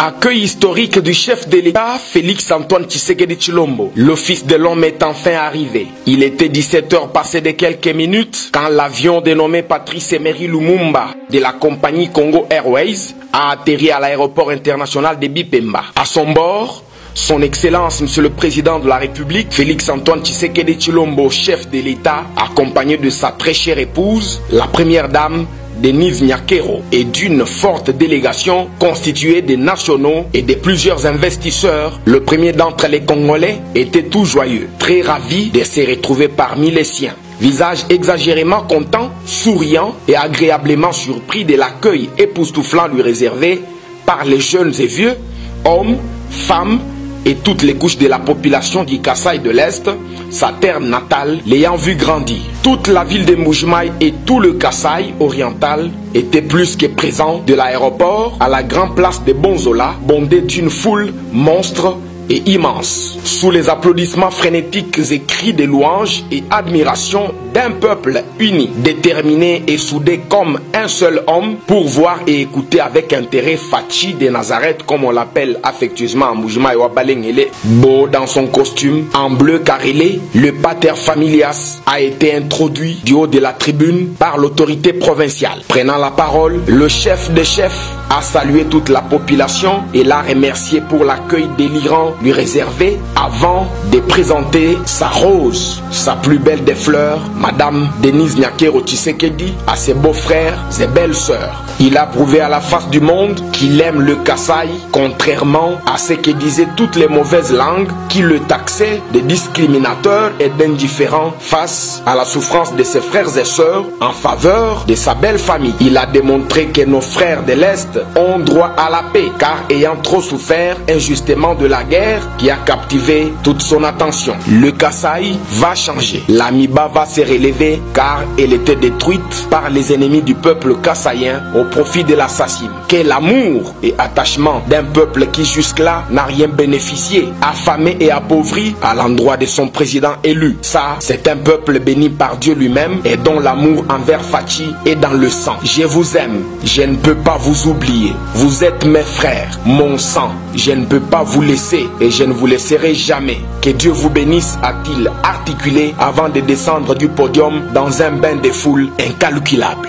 Accueil historique du chef de l'État, Félix Antoine Tshisekedi Tshilombo. L'office de l'homme est enfin arrivé. Il était 17h passé de quelques minutes quand l'avion dénommé Patrice Emery Lumumba de la compagnie Congo Airways a atterri à l'aéroport international de Bipemba. À son bord, Son Excellence, Monsieur le Président de la République, Félix Antoine Tshisekedi Tshilombo, chef de l'État, accompagné de sa très chère épouse, la Première Dame, Denise Nyakero, et d'une forte délégation constituée des nationaux et de plusieurs investisseurs. Le premier d'entre les Congolais était tout joyeux, très ravi de se retrouver parmi les siens. Visage exagérément content, souriant et agréablement surpris de l'accueil époustouflant lui réservé par les jeunes et vieux, hommes, femmes et toutes les couches de la population du Kasaï de l'Est, sa terre natale, l'ayant vu grandir. Toute la ville de Mbuji-Mayi et tout le Kasaï oriental étaient plus que présents, de l'aéroport à la grande place de Bonzola, bondée d'une foule monstre et immense, sous les applaudissements frénétiques et cris de louange et admiration d'un peuple uni, déterminé et soudé comme un seul homme pour voir et écouter avec intérêt Fachi de Nazareth, comme on l'appelle affectueusement en Mbuji-Mayi ou à Balengele. Beau dans son costume en bleu carrelé, le pater familias a été introduit du haut de la tribune par l'autorité provinciale. Prenant la parole, le chef des chefs a salué toute la population et l'a remercié pour l'accueil délirant lui réservé avant de présenter sa rose, sa plus belle des fleurs, Madame Denise Nyakero Tshisekedi, à ses beaux-frères et belles-sœurs. Il a prouvé à la face du monde qu'il aime le Kasaï, contrairement à ce que disaient toutes les mauvaises langues qui le taxaient de discriminateur et d'indifférent face à la souffrance de ses frères et sœurs en faveur de sa belle famille. Il a démontré que nos frères de l'Est ont droit à la paix, car ayant trop souffert injustement de la guerre qui a captivé toute son attention. Le Kasaï va changer. L'Amiba va se relever car elle était détruite par les ennemis du peuple kassaïen au profit de l'assassin. Quel amour et attachement d'un peuple qui jusque-là n'a rien bénéficié, affamé et appauvri à l'endroit de son président élu. Ça, c'est un peuple béni par Dieu lui-même et dont l'amour envers Fachi est dans le sang. Je vous aime, je ne peux pas vous oublier. Vous êtes mes frères, mon sang. Je ne peux pas vous laisser et je ne vous laisserai jamais. Que Dieu vous bénisse, a-t-il articulé avant de descendre du podium dans un bain de foule incalculable.